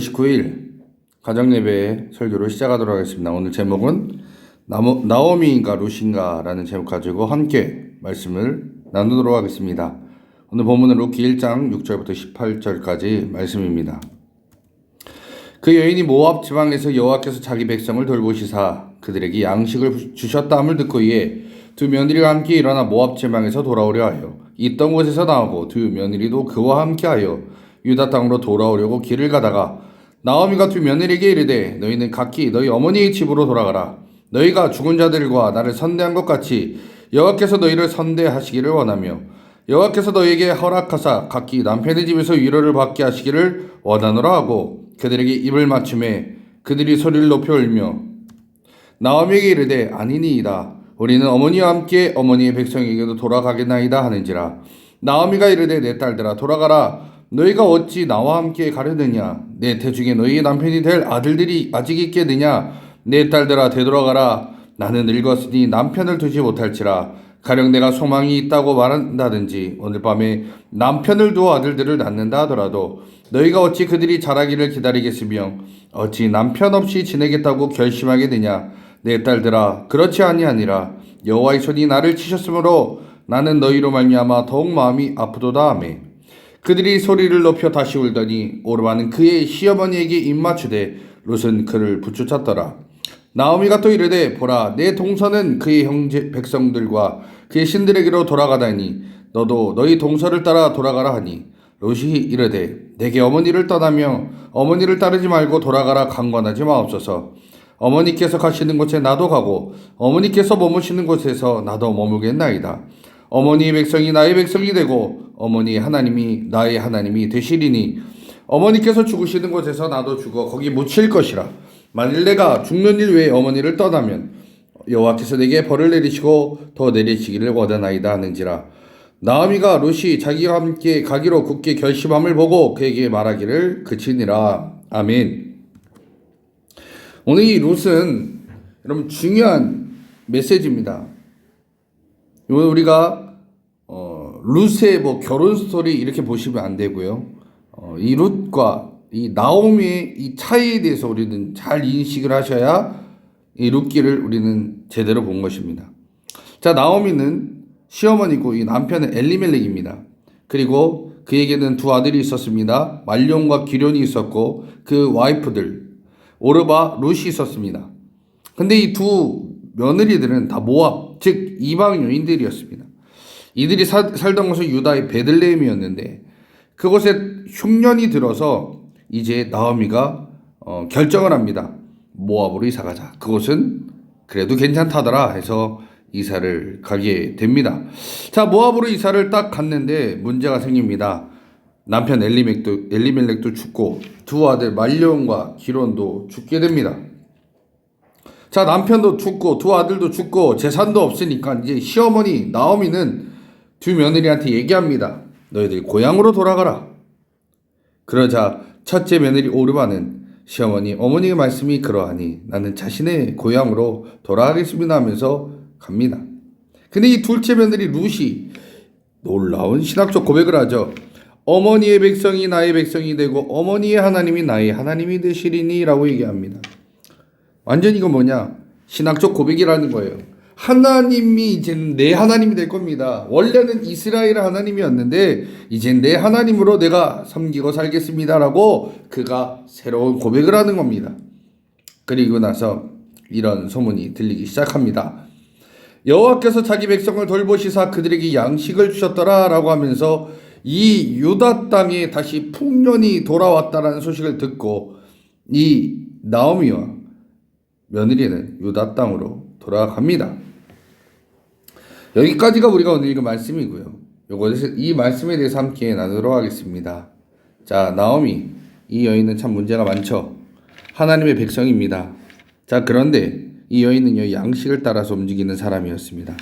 29일 가정예배 설교를 시작하도록 하겠습니다. 오늘 제목은 나오미인가 룻인가라는 제목 가지고 함께 말씀을 나누도록 하겠습니다. 오늘 본문은 룻기 1장 6절부터 18절까지 말씀입니다. 그 여인이 모압 지방에서 여호와께서 자기 백성을 돌보시사 그들에게 양식을 주셨다 함을 듣고 이에 두 며느리가 함께 일어나 모압 지방에서 돌아오려 하여 있던 곳에서 나오고 두 며느리도 그와 함께하여 유다 땅으로 돌아오려고 길을 가다가 나오미가 두 며느리에게 이르되 너희는 각기 너희 어머니의 집으로 돌아가라. 너희가 죽은 자들과 나를 선대한 것 같이 여호와께서 너희를 선대하시기를 원하며 여호와께서 너희에게 허락하사 각기 남편의 집에서 위로를 받게 하시기를 원하노라 하고 그들에게 입을 맞춤에 그들이 소리를 높여 울며 나오미에게 이르되 아니니이다. 우리는 어머니와 함께 어머니의 백성에게도 돌아가겠나이다 하는지라. 나오미가 이르되 내 딸들아 돌아가라. 너희가 어찌 나와 함께 가려느냐? 내 태중에 너희의 남편이 될 아들들이 아직 있겠느냐? 내 딸들아 되돌아가라. 나는 늙었으니 남편을 두지 못할지라. 가령 내가 소망이 있다고 말한다든지 오늘 밤에 남편을 두어 아들들을 낳는다 하더라도 너희가 어찌 그들이 자라기를 기다리겠으며 어찌 남편 없이 지내겠다고 결심하겠느냐? 내 딸들아 그렇지 아니하니라. 여호와의 손이 나를 치셨으므로 나는 너희로 말미암아 더욱 마음이 아프도다 하매 그들이 소리를 높여 다시 울더니 오르바는 그의 시어머니에게 입맞추되 룻은 그를 부추쳤더라. 나오미가 또 이르되 보라 내 동서는 그의 형제 백성들과 그의 신들에게로 돌아가다니 너도 너희 동서를 따라 돌아가라 하니 룻이 이르되 내게 어머니를 떠나며 어머니를 따르지 말고 돌아가라 강권하지 마옵소서. 어머니께서 가시는 곳에 나도 가고 어머니께서 머무시는 곳에서 나도 머물겠나이다. 어머니의 백성이 나의 백성이 되고 어머니의 하나님이 나의 하나님이 되시리니 어머니께서 죽으시는 곳에서 나도 죽어 거기 묻힐 것이라. 만일 내가 죽는 일 외에 어머니를 떠나면 여호와께서 내게 벌을 내리시고 더 내리시기를 원하나이다 하는지라. 나오미가 룻이 자기와 함께 가기로 굳게 결심함을 보고 그에게 말하기를 그치니라. 아멘. 오늘 이 룻은 여러분 중요한 메시지입니다. 이건 우리가 룻의 결혼 스토리 이렇게 보시면 안 되고요. 이 룻과 이 나오미의 이 차이에 대해서 우리는 잘 인식을 하셔야 이 룻기를 우리는 제대로 본 것입니다. 자, 나오미는 시어머니고 이 남편은 엘리멜렉입니다. 그리고 그에게는 두 아들이 있었습니다. 말론과 기련이 있었고 그 와이프들 오르바 룻이 있었습니다. 근데 이 두 며느리들은 다 모압 즉 이방 여인들이었습니다. 이들이 살던 곳은 유다의 베들레헴이었는데 그곳에 흉년이 들어서 이제 나오미가 결정을 합니다. 모압으로 이사 가자. 그곳은 그래도 괜찮다더라 해서 이사를 가게 됩니다. 자, 모압으로 이사를 딱 갔는데 문제가 생깁니다. 남편 엘리멜렉도 죽고 두 아들 말론과 기론도 죽게 됩니다. 자, 남편도 죽고 두 아들도 죽고 재산도 없으니까 이제 시어머니 나오미는 두 며느리한테 얘기합니다. 너희들 고향으로 돌아가라. 그러자 첫째 며느리 오르바는 시어머니 어머니의 말씀이 그러하니 나는 자신의 고향으로 돌아가겠습니다 하면서 갑니다. 근데 이 둘째 며느리 룻이 놀라운 신학적 고백을 하죠. 어머니의 백성이 나의 백성이 되고 어머니의 하나님이 나의 하나님이 되시리니 라고 얘기합니다. 완전 이거 뭐냐? 신학적 고백이라는 거예요. 하나님이 이제는 내 하나님이 될 겁니다. 원래는 이스라엘 하나님이었는데 이제 내 하나님으로 내가 섬기고 살겠습니다라고 그가 새로운 고백을 하는 겁니다. 그리고 나서 이런 소문이 들리기 시작합니다. 여호와께서 자기 백성을 돌보시사 그들에게 양식을 주셨더라라고 하면서 이 유다 땅에 다시 풍년이 돌아왔다라는 소식을 듣고 이 나오미와 며느리는 유다 땅으로 돌아갑니다. 여기까지가 우리가 오늘 읽은 말씀이고요. 이 말씀에 대해서 함께 나누도록 하겠습니다. 자, 나오미 이 여인은 참 문제가 많죠. 하나님의 백성입니다. 자, 그런데 이 여인은요 양식을 따라서 움직이는 사람이었습니다.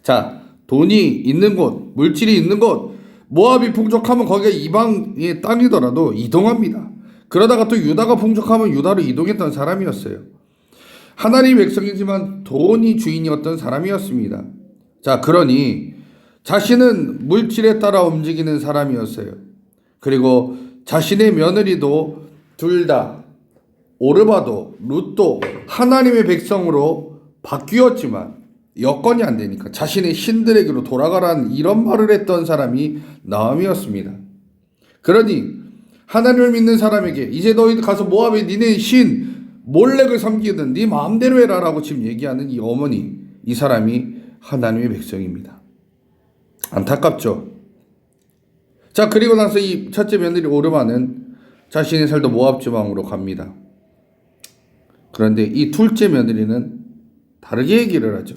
자, 돈이 있는 곳, 물질이 있는 곳, 모압이 풍족하면 거기가 이방의 땅이더라도 이동합니다. 그러다가 또 유다가 풍족하면 유다로 이동했던 사람이었어요. 하나님의 백성이지만 돈이 주인이었던 사람이었습니다. 자, 그러니 자신은 물질에 따라 움직이는 사람이었어요. 그리고 자신의 며느리도 둘 다 오르바도 룻도 하나님의 백성으로 바뀌었지만 여건이 안 되니까 자신의 신들에게로 돌아가라는 이런 말을 했던 사람이 나오미였습니다. 그러니 하나님을 믿는 사람에게 이제 너희 가서 모압에 니네 신 몰렉을 섬기든 네 마음대로 해라라고 지금 얘기하는 이 어머니, 이 사람이 하나님의 백성입니다. 안타깝죠. 자, 그리고 나서 이 첫째 며느리 오르마는 자신이 살던 모압 지방으로 갑니다. 그런데 이 둘째 며느리는 다르게 얘기를 하죠.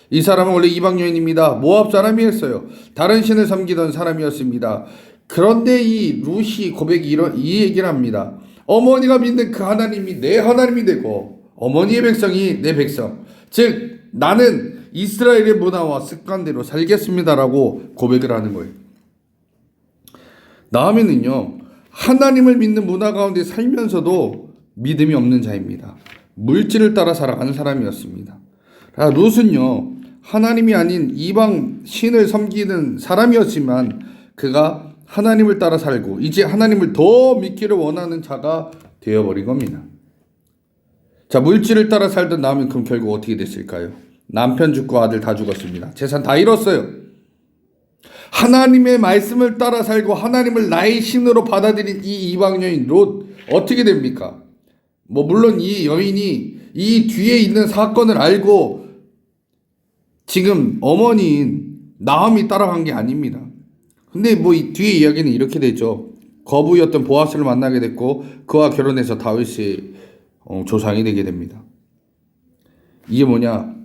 이 사람은 원래 이방 여인입니다. 모압 사람이었어요. 다른 신을 섬기던 사람이었습니다. 그런데 이 룻이 고백이 이 얘기를 합니다. 어머니가 믿는 그 하나님이 내 하나님이 되고 어머니의 백성이 내 백성. 즉 나는 이스라엘의 문화와 습관대로 살겠습니다라고 고백을 하는 거예요. 나오미는요, 하나님을 믿는 문화 가운데 살면서도 믿음이 없는 자입니다. 물질을 따라 살아가는 사람이었습니다. 룻은요, 하나님이 아닌 이방 신을 섬기는 사람이었지만 그가 하나님을 따라 살고 이제 하나님을 더 믿기를 원하는 자가 되어버린 겁니다. 자, 물질을 따라 살던 나오미 그럼 결국 어떻게 됐을까요? 남편 죽고 아들 다 죽었습니다. 재산 다 잃었어요. 하나님의 말씀을 따라 살고 하나님을 나의 신으로 받아들인 이 이방 여인 롯 어떻게 됩니까? 물론 이 여인이 이 뒤에 있는 사건을 알고 지금 어머니인 나오미 따라간 게 아닙니다. 근데 이 뒤에 이야기는 이렇게 되죠. 거부였던 보아스를 만나게 됐고 그와 결혼해서 다윗의 조상이 되게 됩니다. 이게 뭐냐?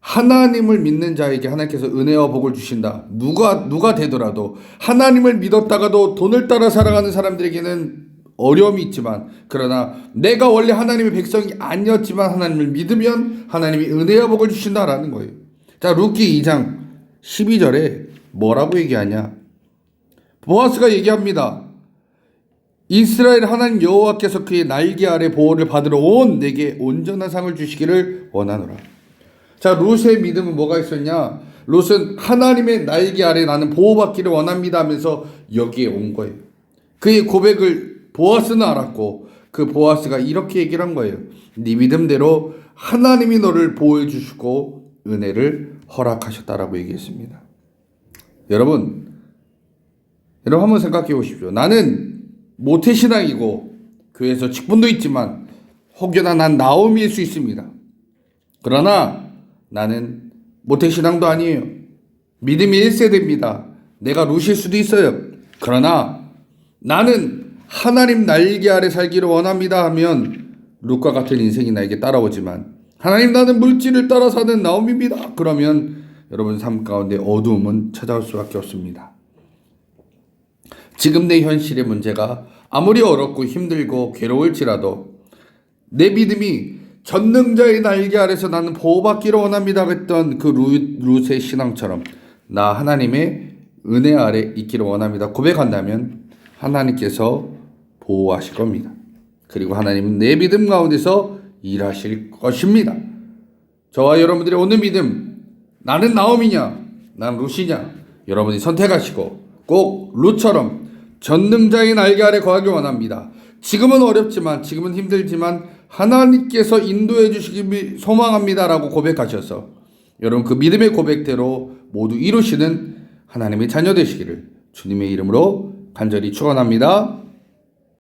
하나님을 믿는 자에게 하나님께서 은혜와 복을 주신다. 누가 되더라도 하나님을 믿었다가도 돈을 따라 살아가는 사람들에게는 어려움이 있지만 그러나 내가 원래 하나님의 백성이 아니었지만 하나님을 믿으면 하나님이 은혜와 복을 주신다라는 거예요. 자, 룻기 2장 12절에 뭐라고 얘기하냐? 보아스가 얘기합니다. 이스라엘 하나님 여호와께서 그의 날개 아래 보호를 받으러 온 내게 온전한 상을 주시기를 원하노라. 자, 룻의 믿음은 뭐가 있었냐? 룻은 하나님의 날개 아래 나는 보호받기를 원합니다 하면서 여기에 온 거예요. 그의 고백을 보아스는 알았고 그 보아스가 이렇게 얘기를 한 거예요. 네 믿음대로 하나님이 너를 보호해 주시고 은혜를 허락하셨다라고 얘기했습니다. 여러분 한번 생각해 보십시오. 나는 모태신앙이고 교회에서 직분도 있지만 혹여나 난 나오미일 수 있습니다. 그러나 나는 모태신앙도 아니에요. 믿음이 1세대입니다. 내가 룻일 수도 있어요. 그러나 나는 하나님 날개 아래 살기를 원합니다 하면 룻과 같은 인생이 나에게 따라오지만 하나님 나는 물질을 따라 사는 나오미입니다. 그러면 여러분 삶 가운데 어두움은 찾아올 수밖에 없습니다. 지금 내 현실의 문제가 아무리 어렵고 힘들고 괴로울지라도 내 믿음이 전능자의 날개 아래서 나는 보호받기를 원합니다 했던 그 룻의 신앙처럼 나 하나님의 은혜 아래 있기를 원합니다 고백한다면 하나님께서 보호하실 겁니다. 그리고 하나님은 내 믿음 가운데서 일하실 것입니다. 저와 여러분들의 오늘 믿음, 나는 나오미냐 나는 룻이냐, 여러분이 선택하시고 꼭 룻처럼 전능자의 날개 아래 거하기 원합니다. 지금은 어렵지만 지금은 힘들지만 하나님께서 인도해 주시기 소망합니다라고 고백하셔서 여러분 그 믿음의 고백대로 모두 이루시는 하나님의 자녀 되시기를 주님의 이름으로 간절히 축원합니다.